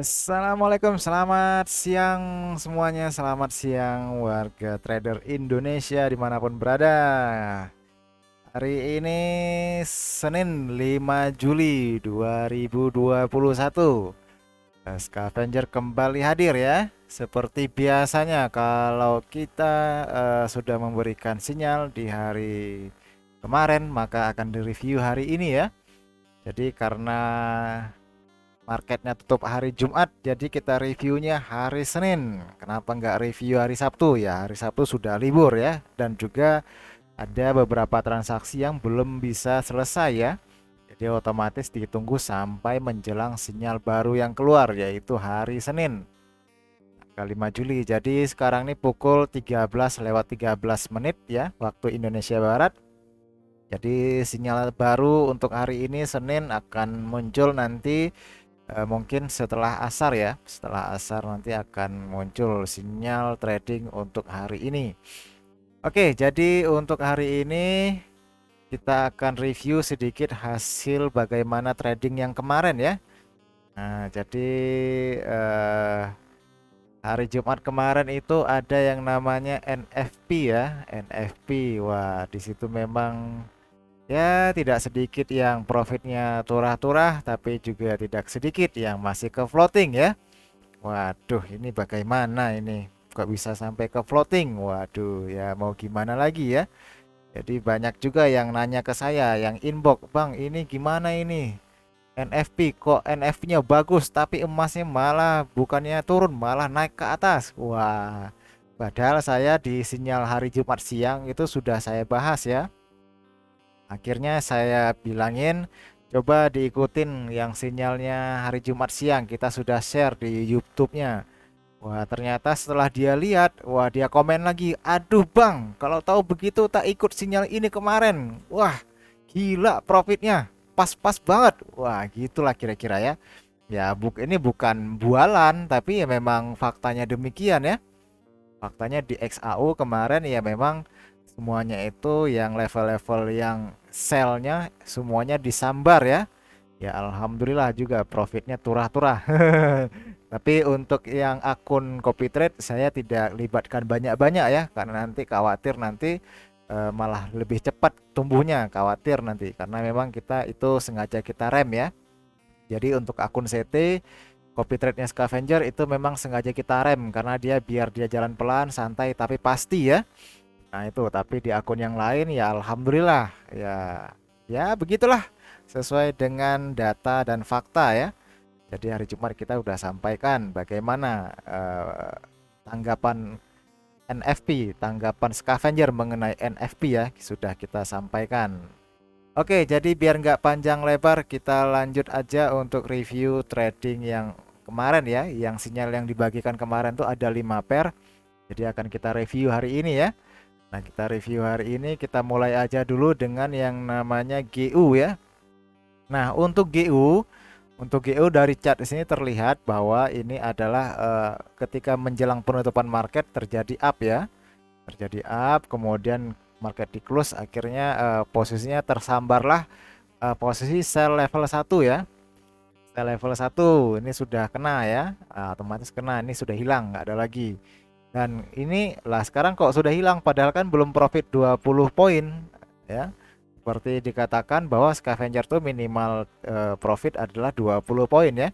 Assalamualaikum, selamat siang semuanya, selamat siang warga trader Indonesia dimanapun berada. Hari ini Senin 5 Juli 2021. Scavenger kembali hadir ya. Seperti biasanya kalau kita sudah memberikan sinyal di hari kemarin, maka akan direview hari ini ya. Jadi karena marketnya tutup hari Jumat, jadi kita reviewnya hari Senin. Kenapa nggak review hari Sabtu? Ya hari Sabtu sudah libur ya, dan juga ada beberapa transaksi yang belum bisa selesai ya. Jadi otomatis ditunggu sampai menjelang sinyal baru yang keluar, yaitu hari Senin tanggal 5 Juli. Jadi sekarang ini pukul 13:13 ya, waktu Indonesia Barat. Jadi sinyal baru untuk hari ini Senin akan muncul nanti. Mungkin setelah asar ya, setelah asar nanti akan muncul sinyal trading untuk hari ini. Oke, jadi untuk hari ini kita akan review sedikit hasil bagaimana trading yang kemarin ya. Nah, jadi eh, hari Jumat kemarin itu ada yang namanya NFP ya, NFP. Wah, di situ memang ya tidak sedikit yang profitnya turah-turah, tapi juga tidak sedikit yang masih ke floating ya. Waduh, ini bagaimana ini? Kok bisa sampai ke floating? Waduh, ya mau gimana lagi ya? Jadi banyak juga yang nanya ke saya, yang inbox, Bang, ini gimana ini? NFP kok NFP-nya bagus, tapi emasnya malah bukannya turun, malah naik ke atas. Wah, padahal saya di sinyal hari Jumat siang itu sudah saya bahas ya. Akhirnya saya bilangin, coba diikutin yang sinyalnya hari Jumat siang. Kita sudah share di YouTube-nya. Wah, ternyata setelah dia lihat, wah dia komen lagi, aduh bang, kalau tahu begitu tak ikut sinyal ini kemarin. Wah, gila profitnya, pas-pas banget. Wah, gitulah kira-kira ya. Ya, ini bukan bualan, tapi ya memang faktanya demikian ya. Faktanya di XAU kemarin ya memang semuanya itu yang level-level yang sell-nya semuanya disambar ya. Ya alhamdulillah juga profitnya turah-turah. Tapi untuk yang akun copy trade saya tidak libatkan banyak-banyak ya, karena nanti khawatir nanti malah lebih cepat tumbuhnya, khawatir nanti karena memang kita itu sengaja kita rem ya. Jadi untuk akun CT copy trade-nya Scavenger itu memang sengaja kita rem karena dia biar dia jalan pelan, santai tapi pasti ya. Nah itu, tapi di akun yang lain ya alhamdulillah ya, ya begitulah sesuai dengan data dan fakta ya. Jadi hari Jumat kita udah sampaikan bagaimana tanggapan NFP, tanggapan Scavenger mengenai NFP ya, sudah kita sampaikan. Oke, jadi biar nggak panjang lebar, kita lanjut aja untuk review trading yang kemarin ya, yang sinyal yang dibagikan kemarin tuh ada 5 pair. Jadi akan kita review hari ini ya. Nah, kita review hari ini, kita mulai aja dulu dengan yang namanya GU ya. Nah, untuk GU dari chart di sini terlihat bahwa ini adalah ketika menjelang penutupan market terjadi up ya. Terjadi up, kemudian market di close, akhirnya posisinya tersambarlah posisi sell level 1 ya. Sell level 1 ini sudah kena ya. Otomatis kena, ini sudah hilang, nggak ada lagi. Dan ini lah sekarang kok sudah hilang padahal kan belum profit 20 poin ya. Seperti dikatakan bahwa scavenger tuh minimal profit adalah 20 poin ya.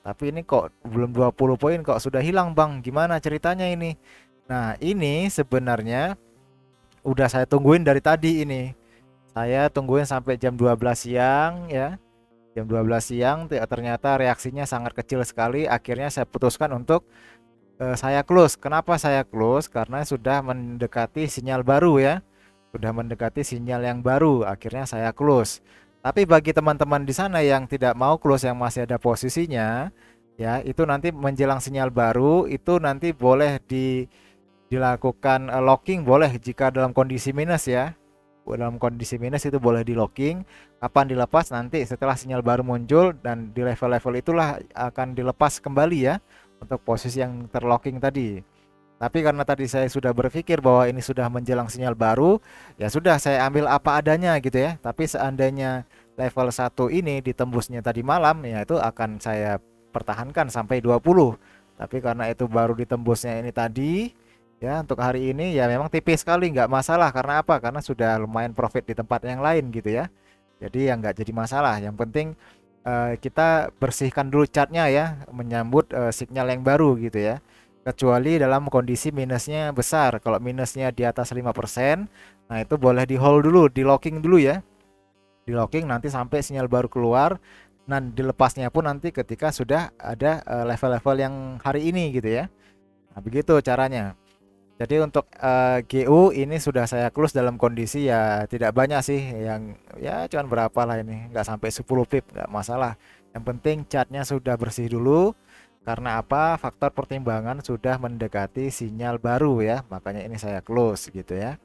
Tapi ini kok belum 20 poin kok sudah hilang, Bang. Gimana ceritanya ini? Nah, ini sebenarnya udah saya tungguin dari tadi ini. Saya tungguin sampai jam 12 siang ya. Jam 12 siang ternyata reaksinya sangat kecil sekali. Akhirnya saya putuskan untuk saya close. Kenapa saya close? Karena sudah mendekati sinyal baru ya. Sudah mendekati sinyal yang baru. Akhirnya saya close. Tapi bagi teman-teman di sana yang tidak mau close, yang masih ada posisinya, ya itu nanti menjelang sinyal baru itu nanti boleh dilakukan locking, boleh jika dalam kondisi minus ya. Dalam kondisi minus itu boleh di locking. Kapan dilepas nanti setelah sinyal baru muncul dan di level-level itulah akan dilepas kembali ya untuk posisi yang terlocking tadi. Tapi karena tadi saya sudah berpikir bahwa ini sudah menjelang sinyal baru, ya sudah saya ambil apa adanya gitu ya. Tapi seandainya level 1 ini ditembusnya tadi malam, ya itu akan saya pertahankan sampai 20. Tapi karena itu baru ditembusnya ini tadi, ya untuk hari ini ya memang tipis sekali, nggak masalah. Karena apa? Karena sudah lumayan profit di tempat yang lain gitu ya. Jadi ya nggak jadi masalah. Yang penting kita bersihkan dulu chartnya ya, menyambut sinyal yang baru gitu ya. Kecuali dalam kondisi minusnya besar. Kalau minusnya di atas 5%, nah itu boleh di hold dulu, di locking dulu ya. Di locking nanti sampai sinyal baru keluar. Dan dilepasnya pun nanti ketika sudah ada level-level yang hari ini gitu ya. Nah, begitu caranya. Jadi untuk GU ini sudah saya close dalam kondisi ya tidak banyak sih, yang ya cuman berapa lah ini, nggak sampai 10 pip, nggak masalah. Yang penting chartnya sudah bersih dulu. Karena apa? Faktor pertimbangan sudah mendekati sinyal baru ya, makanya ini saya close gitu ya.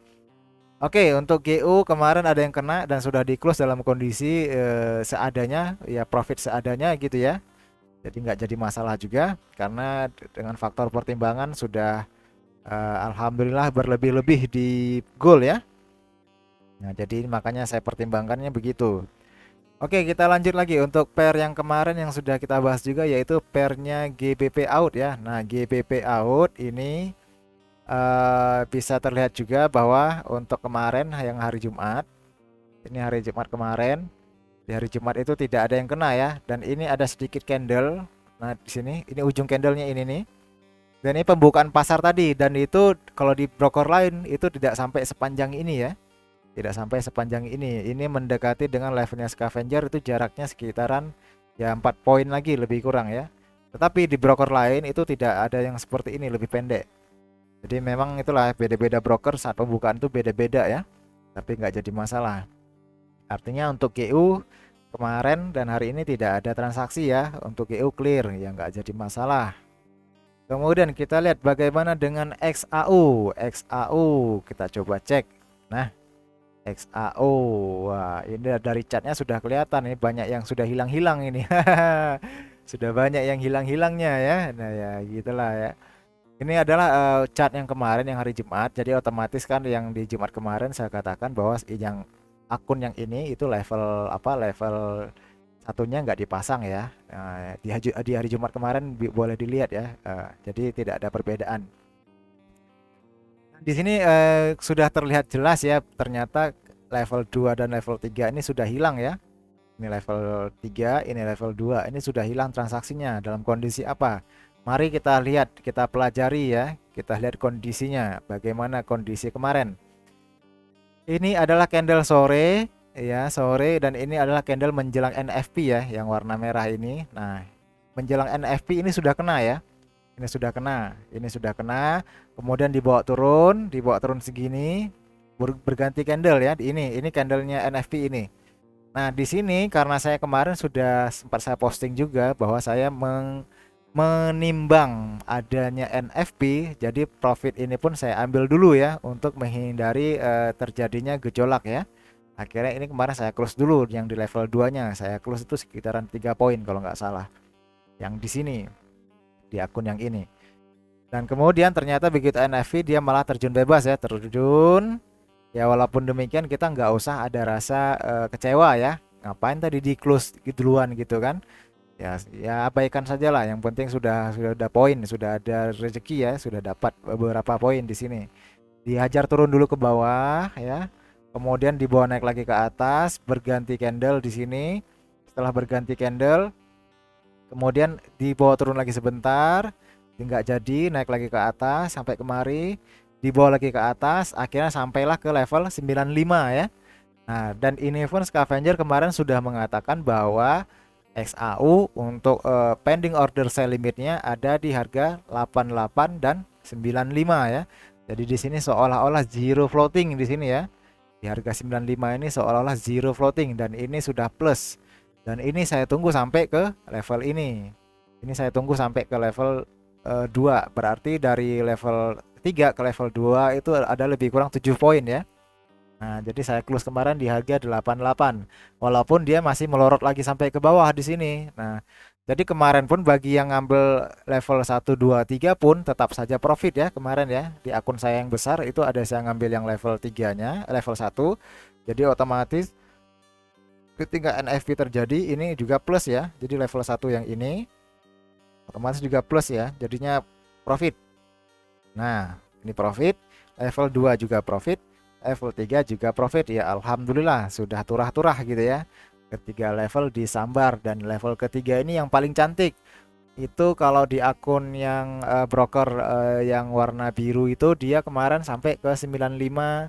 Oke, untuk GU kemarin ada yang kena dan sudah di close dalam kondisi seadanya, ya profit seadanya gitu ya. Jadi nggak jadi masalah juga karena dengan faktor pertimbangan sudah alhamdulillah berlebih-lebih di goal ya. Nah, jadi makanya saya pertimbangkannya begitu. Oke, kita lanjut lagi untuk pair yang kemarin yang sudah kita bahas juga, yaitu pairnya GBP out ya. Nah, GBP out ini bisa terlihat juga bahwa untuk kemarin yang hari Jumat, ini hari Jumat kemarin, di hari Jumat itu tidak ada yang kena ya, dan ini ada sedikit candle. Nah, di sini ini ujung candlenya ini nih. Dan ini pembukaan pasar tadi, dan itu kalau di broker lain itu tidak sampai sepanjang ini ya. Tidak sampai sepanjang ini. Ini mendekati dengan levelnya scavenger, itu jaraknya sekitaran ya 4 poin lagi lebih kurang ya. Tetapi di broker lain itu tidak ada yang seperti ini, lebih pendek. Jadi memang itulah beda-beda broker saat pembukaan itu beda-beda ya. Tapi nggak jadi masalah. Artinya untuk GU kemarin dan hari ini tidak ada transaksi ya. Untuk GU clear ya, nggak jadi masalah. Kemudian kita lihat bagaimana dengan XAU. XAU kita coba cek. Nah, XAU. Wah, ini dari catnya sudah kelihatan nih, banyak yang sudah hilang-hilang ini. Sudah banyak yang hilang-hilangnya ya. Nah, ya gitulah ya. Ini adalah chart yang kemarin yang hari Jumat. Jadi otomatis kan yang di Jumat kemarin saya katakan bahwa yang akun yang ini itu level apa, level satunya nggak dipasang ya. Nah, di hari Jumat kemarin boleh dilihat ya. Jadi tidak ada perbedaan. Di sini sudah terlihat jelas ya, ternyata level 2 dan level 3 ini sudah hilang ya. Ini level 3, ini level 2. Ini sudah hilang transaksinya. Dalam kondisi apa? Mari kita lihat, kita pelajari ya. Kita lihat kondisinya. Bagaimana kondisi kemarin. Ini adalah candle sore ya, sore, dan ini adalah candle menjelang NFP ya, yang warna merah ini. Nah, menjelang NFP ini sudah kena ya. Ini sudah kena, ini sudah kena. Kemudian dibawa turun segini, berganti candle ya. Ini candlenya NFP ini. Nah, di sini karena saya kemarin sudah sempat saya posting juga bahwa saya menimbang adanya NFP, jadi profit ini pun saya ambil dulu ya untuk menghindari terjadinya gejolak ya. Akhirnya ini kemarin saya close dulu yang di level 2-nya. Saya close itu sekitaran 3 poin kalau nggak salah. Yang di sini, di akun yang ini. Dan kemudian ternyata begitu NFP dia malah terjun bebas ya, terjun. Ya walaupun demikian kita nggak usah ada rasa kecewa ya. Ngapain tadi di close duluan gitu kan? Ya abaikan saja lah. Yang penting sudah ada poin, sudah ada rezeki ya, sudah dapat beberapa poin di sini. Dihajar turun dulu ke bawah ya. Kemudian dibawa naik lagi ke atas, berganti candle di sini. Setelah berganti candle, kemudian dibawa turun lagi sebentar, nggak jadi, naik lagi ke atas sampai kemari, dibawa lagi ke atas, akhirnya sampailah ke level 95 ya. Nah, dan ini pun scavenger kemarin sudah mengatakan bahwa XAU untuk pending order sell limitnya ada di harga 88 dan 95 ya. Jadi di sini seolah-olah zero floating di sini ya. Di harga 95 ini seolah-olah zero floating, dan ini sudah plus. Dan ini saya tunggu sampai ke level ini. Ini saya tunggu sampai ke level 2. Berarti dari level 3 ke level 2 itu ada lebih kurang 7 poin ya. Nah, jadi saya close kemarin di harga 88. Walaupun dia masih melorot lagi sampai ke bawah di sini. Nah, jadi kemarin pun bagi yang ngambil level 1 2 3 pun tetap saja profit ya kemarin ya. Di akun saya yang besar itu ada saya ngambil yang level 3-nya, level 1. Jadi otomatis ketika NFP terjadi ini juga plus ya. Jadi level 1 yang ini otomatis juga plus ya, jadinya profit. Nah, ini profit, level 2 juga profit, level 3 juga profit ya. Alhamdulillah sudah turah-turah gitu ya. Ketiga level disambar dan level ketiga ini yang paling cantik. Itu kalau di akun yang broker yang warna biru itu dia kemarin sampai ke 95,20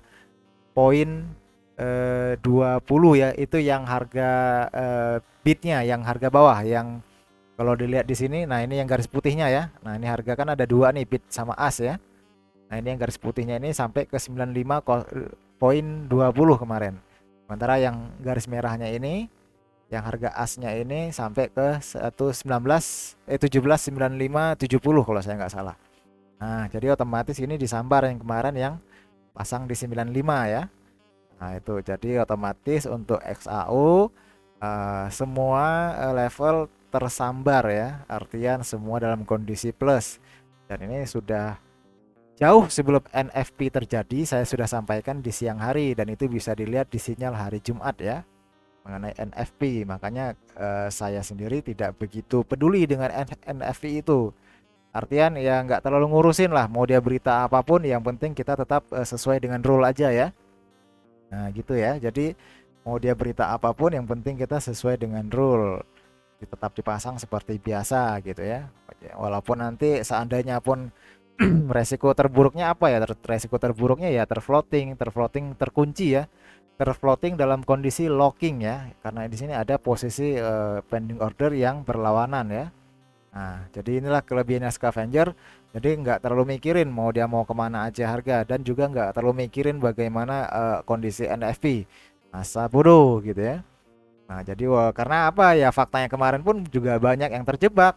ya. Itu yang harga bidnya, yang harga bawah yang kalau dilihat di sini. Nah, ini yang garis putihnya ya. Nah, ini harga kan ada dua nih, bid sama as ya. Nah, ini yang garis putihnya ini sampai ke 95,20 kemarin. Sementara yang garis merahnya ini, yang harga asnya ini sampai ke 17,95,70 kalau saya nggak salah. Nah, jadi otomatis ini disambar yang kemarin yang pasang di 95 ya. Nah, itu jadi otomatis untuk XAU semua level tersambar ya. Artian semua dalam kondisi plus. Dan ini sudah jauh sebelum NFP terjadi, saya sudah sampaikan di siang hari dan itu bisa dilihat di sinyal hari Jumat ya mengenai NFP. Makanya saya sendiri tidak begitu peduli dengan NFP itu. Artian ya nggak terlalu ngurusin lah mau dia berita apapun, yang penting kita tetap sesuai dengan rule aja ya. Nah gitu ya. Jadi mau dia berita apapun yang penting kita sesuai dengan rule. Tetap dipasang seperti biasa gitu ya. Walaupun nanti seandainya pun resiko terburuknya apa ya? Resiko terburuknya ya terfloating terkunci ya. Terfloating dalam kondisi locking ya. Karena di sini ada posisi pending order yang berlawanan ya. Nah, jadi inilah kelebihannya scavenger. Jadi nggak terlalu mikirin mau dia mau kemana aja harga, dan juga nggak terlalu mikirin bagaimana kondisi NFP. Masa bodoh gitu ya. Nah, jadi karena apa ya, faktanya kemarin pun juga banyak yang terjebak.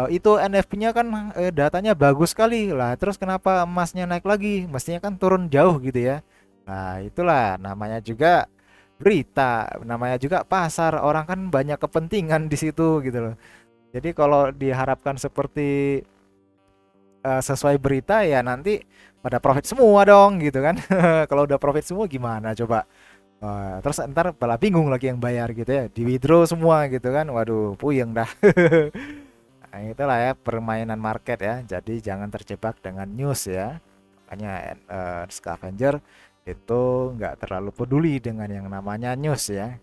Itu NFP-nya kan datanya bagus sekali lah, terus kenapa emasnya naik lagi? Mestinya kan turun jauh gitu ya. Nah, itulah namanya juga berita, namanya juga pasar. Orang kan banyak kepentingan di situ gitu loh. Jadi kalau diharapkan seperti sesuai berita ya nanti pada profit semua dong gitu kan. Kalau udah profit semua gimana coba? Terus ntar malah bingung lagi yang bayar gitu ya, di withdraw semua gitu kan, waduh puyeng dah. Nah, itulah ya permainan market ya, jadi jangan terjebak dengan news ya. Makanya scavenger itu nggak terlalu peduli dengan yang namanya news ya.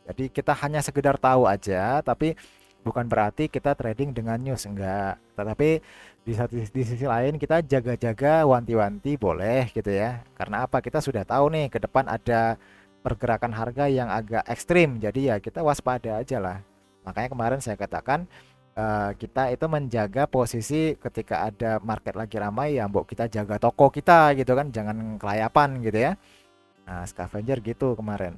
Jadi kita hanya sekedar tahu aja, tapi bukan berarti kita trading dengan news, enggak. Tetapi di sisi lain kita jaga-jaga, wanti-wanti boleh gitu ya. Karena apa? Kita sudah tahu nih ke depan ada pergerakan harga yang agak ekstrim. Jadi ya kita waspada aja lah. Makanya kemarin saya katakan kita itu menjaga posisi ketika ada market lagi ramai ya, mbok kita jaga toko kita gitu kan, jangan kelayapan gitu ya. Nah, scavenger gitu kemarin.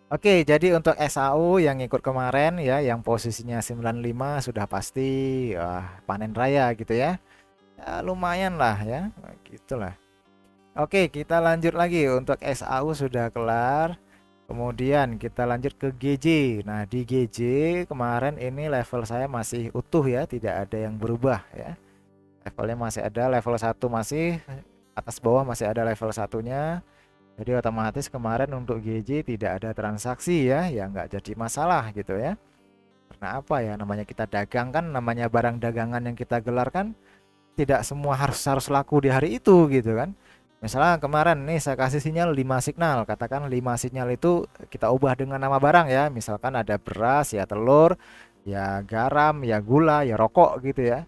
Oke, jadi untuk SAU yang ikut kemarin ya, yang posisinya 95 sudah pasti panen raya gitu ya. Ya lumayan lah ya, gitulah. Oke, kita lanjut lagi untuk SAU sudah kelar. Kemudian kita lanjut ke GJ. Nah, di GJ kemarin ini level saya masih utuh ya, tidak ada yang berubah ya. Levelnya masih ada, level 1 masih, atas bawah masih ada level satunya. Jadi otomatis kemarin untuk GJ tidak ada transaksi ya, ya nggak jadi masalah gitu ya. Karena apa ya, namanya kita dagang kan, namanya barang dagangan yang kita gelar kan tidak semua harus harus laku di hari itu gitu kan. Misalnya kemarin nih saya kasih sinyal 5 signal, katakan 5 sinyal itu kita ubah dengan nama barang ya. Misalkan ada beras, ya telur, ya garam, ya gula, ya rokok gitu ya.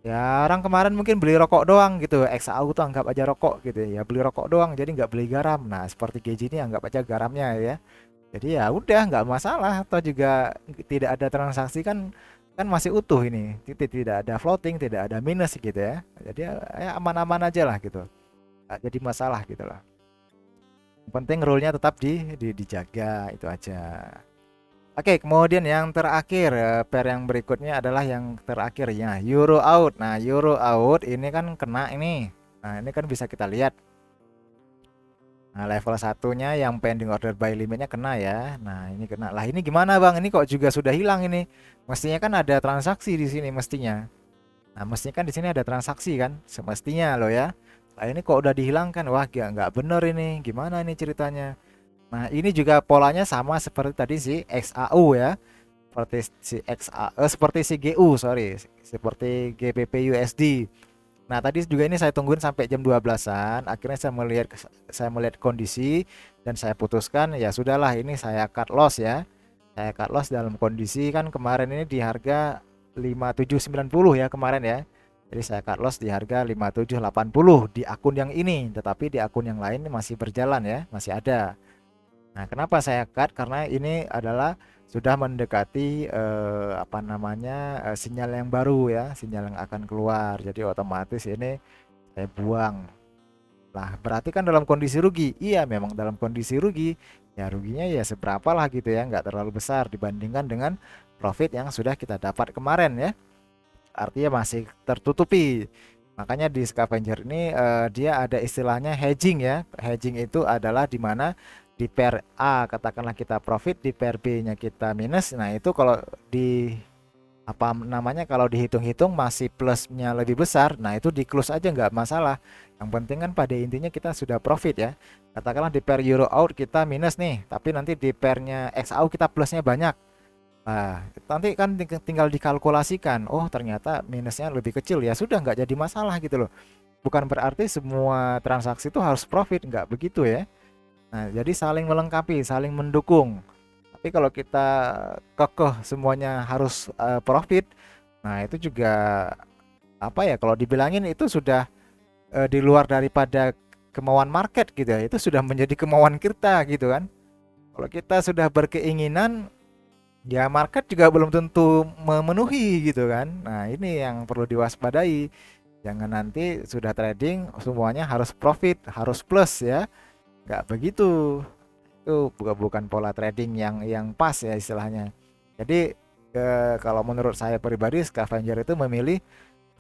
Ya orang kemarin mungkin beli rokok doang gitu, XAU tuh anggap aja rokok gitu ya, beli rokok doang jadi nggak beli garam. Nah seperti GJ ini anggap aja garamnya ya. Jadi ya udah nggak masalah, atau juga tidak ada transaksi kan, kan masih utuh ini, tidak ada floating, tidak ada minus gitu ya. Jadi ya aman-aman aja lah gitu, nggak jadi masalah gitu lah. Yang penting rule-nya tetap dijaga itu aja. Oke, kemudian yang terakhir, pair yang berikutnya adalah yang terakhir ya, euro out. Nah, euro out ini kan kena ini. Nah, ini kan bisa kita lihat. Nah, level satunya yang pending order buy limitnya kena ya. Nah, ini kena. Lah, ini gimana Bang? Ini kok juga sudah hilang ini? Mestinya kan ada transaksi di sini mestinya. Nah, mestinya kan di sini ada transaksi kan? Semestinya loh ya. Lah, ini kok udah dihilangkan? Wah, nggak bener ini. Gimana ini ceritanya? Nah, ini juga polanya sama seperti tadi sih XAU ya. seperti si seperti si GU, sorry, seperti GBP USD. Nah, tadi juga ini saya tungguin sampai jam 12-an. Akhirnya saya melihat kondisi dan saya putuskan ya sudahlah, ini saya cut loss ya. Saya cut loss dalam kondisi kan kemarin ini di harga 5790 ya kemarin ya. Jadi saya cut loss di harga 5780 di akun yang ini, tetapi di akun yang lain masih berjalan ya, masih ada. Nah, kenapa saya cut? Karena ini adalah sudah mendekati apa namanya, sinyal yang baru ya, sinyal yang akan keluar. Jadi otomatis ini saya buang. Lah, berarti kan dalam kondisi rugi. Iya, memang dalam kondisi rugi. Ya ruginya ya seberapa lah gitu ya, nggak terlalu besar dibandingkan dengan profit yang sudah kita dapat kemarin ya. Artinya masih tertutupi. Makanya di scavenger ini dia ada istilahnya hedging ya. Hedging itu adalah di mana di pair A katakanlah kita profit, di pair B-nya kita minus. Nah, itu kalau di apa namanya, kalau dihitung-hitung masih plusnya lebih besar, nah itu di close aja nggak masalah. Yang penting kan pada intinya kita sudah profit ya. Katakanlah di pair euro out kita minus nih, tapi nanti di pairnya XAU kita plusnya banyak. Nah, nanti kan tinggal dikalkulasikan. Oh, ternyata minusnya lebih kecil, ya sudah nggak jadi masalah gitu loh. Bukan berarti semua transaksi itu harus profit, nggak begitu ya. Nah, jadi saling melengkapi, saling mendukung. Tapi kalau kita kekeh semuanya harus profit, nah itu juga apa ya? Kalau dibilangin itu sudah di luar daripada kemauan market gitu ya. Itu sudah menjadi kemauan kita gitu kan. Kalau kita sudah berkeinginan, ya market juga belum tentu memenuhi gitu kan. Nah, ini yang perlu diwaspadai. Jangan nanti sudah trading semuanya harus profit, harus plus ya. Nggak begitu. Itu bukan pola trading yang pas ya istilahnya. Jadi kalau menurut saya pribadi, scavenger itu memilih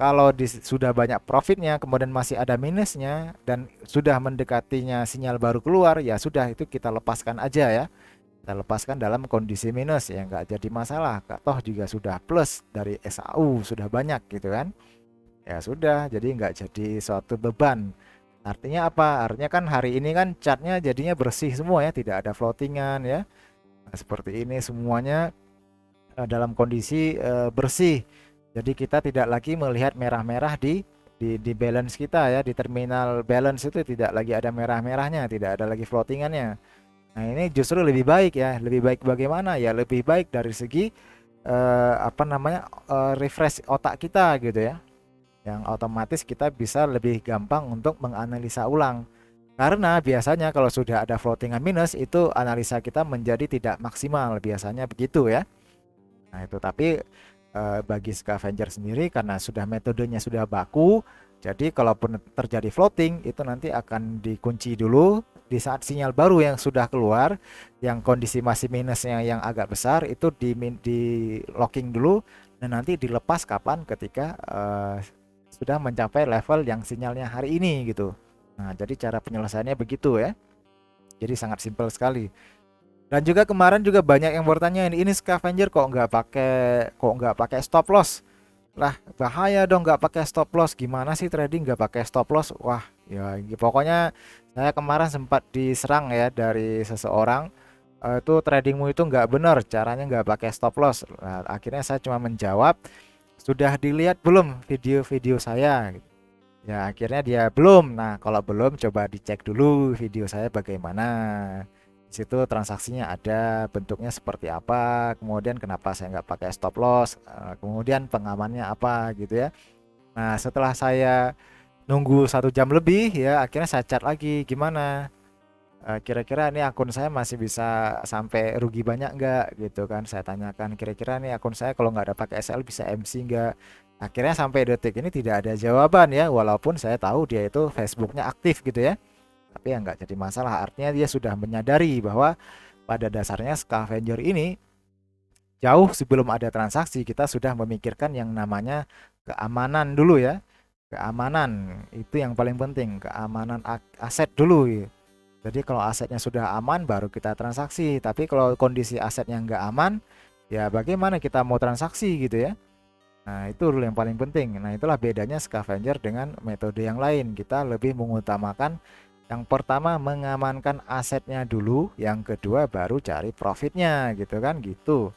kalau sudah banyak profitnya kemudian masih ada minusnya dan sudah mendekatinya sinyal baru keluar, ya sudah itu kita lepaskan aja ya. Kita lepaskan dalam kondisi minus ya, nggak jadi masalah. Toh juga sudah plus dari SAU sudah banyak gitu kan. Ya sudah, jadi nggak jadi suatu beban. Artinya apa? Artinya kan hari ini kan chartnya jadinya bersih semua ya, tidak ada floatingan ya. Nah, seperti ini semuanya dalam kondisi bersih. Jadi kita tidak lagi melihat merah-merah di balance kita ya, di terminal balance itu tidak lagi ada merah-merahnya, tidak ada lagi floatingannya. Nah, ini justru lebih baik ya. Lebih baik bagaimana? Ya lebih baik dari segi apa namanya, refresh otak kita gitu ya. Yang otomatis kita bisa lebih gampang untuk menganalisa ulang. Karena biasanya kalau sudah ada floatingan minus itu analisa kita menjadi tidak maksimal, biasanya begitu ya. Nah, itu tapi bagi scavenger sendiri karena sudah metodenya sudah baku, jadi kalaupun terjadi floating itu nanti akan dikunci dulu di saat sinyal baru yang sudah keluar, yang kondisi masih minusnya yang agak besar itu di locking dulu dan nanti dilepas kapan ketika sudah mencapai level yang sinyalnya hari ini gitu. Nah, jadi cara penyelesaiannya begitu ya. Jadi sangat simpel sekali. Dan juga kemarin juga banyak yang bertanya, ini scavenger kok nggak pakai stop loss. Lah, bahaya dong nggak pakai stop loss. Gimana sih trading nggak pakai stop loss? Wah, ya pokoknya saya kemarin sempat diserang ya dari seseorang. Itu tradingmu itu nggak benar, caranya nggak pakai stop loss. Nah, akhirnya saya cuma menjawab, sudah dilihat belum video-video saya? Ya akhirnya dia belum. Nah, kalau belum coba dicek dulu video saya bagaimana. Di situ transaksinya ada, bentuknya seperti apa, kemudian kenapa saya nggak pakai stop loss, kemudian pengamannya apa gitu ya. Nah, setelah saya nunggu 1 jam lebih ya, akhirnya saya chat lagi, gimana? Kira-kira ini akun saya masih bisa sampai rugi banyak nggak gitu kan? Saya tanyakan, kira-kira nih akun saya kalau nggak ada pakai SL bisa MC nggak? Akhirnya sampai detik ini tidak ada jawaban ya, walaupun saya tahu dia itu Facebooknya aktif gitu ya. Tapi ya nggak jadi masalah, artinya dia sudah menyadari bahwa pada dasarnya scavenger ini jauh sebelum ada transaksi kita sudah memikirkan yang namanya keamanan dulu ya. Keamanan itu yang paling penting, keamanan aset dulu ya. Jadi kalau asetnya sudah aman baru kita transaksi. Tapi kalau kondisi asetnya nggak aman, ya bagaimana kita mau transaksi gitu ya. Nah, itu dulu yang paling penting. Nah, itulah bedanya scavenger dengan metode yang lain. Kita lebih mengutamakan yang pertama mengamankan asetnya dulu, yang kedua baru cari profitnya gitu kan gitu.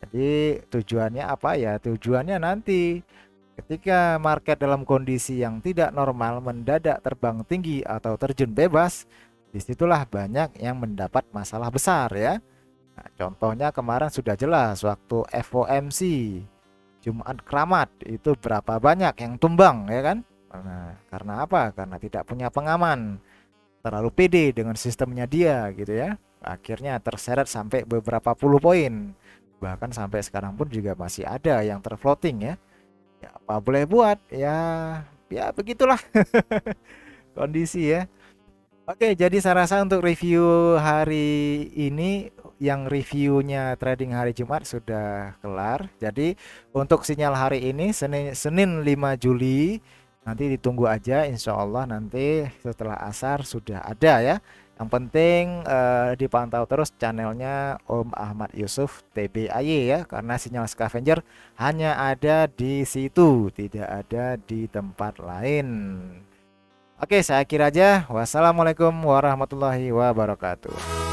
Jadi tujuannya apa ya? Tujuannya nanti ketika market dalam kondisi yang tidak normal mendadak terbang tinggi atau terjun bebas, disitulah banyak yang mendapat masalah besar ya. Nah, contohnya kemarin sudah jelas waktu FOMC Jumat Keramat itu berapa banyak yang tumbang ya kan? Nah, karena apa? Karena tidak punya pengaman, terlalu pede dengan sistemnya dia gitu ya. Akhirnya terseret sampai beberapa puluh poin. Bahkan sampai sekarang pun juga masih ada yang terfloating ya. Ya apa boleh buat? Ya ya begitulah kondisi ya. Oke, jadi saya rasa untuk review hari ini yang reviewnya trading hari Jumat sudah kelar. Jadi untuk sinyal hari ini Senin 5 Juli nanti ditunggu aja, insya Allah nanti setelah asar sudah ada ya. Yang penting dipantau terus channelnya Om Ahmad Yusuf TBAY ya, karena sinyal scavenger hanya ada di situ, tidak ada di tempat lain. Oke, saya akhir aja. Wassalamualaikum warahmatullahi wabarakatuh.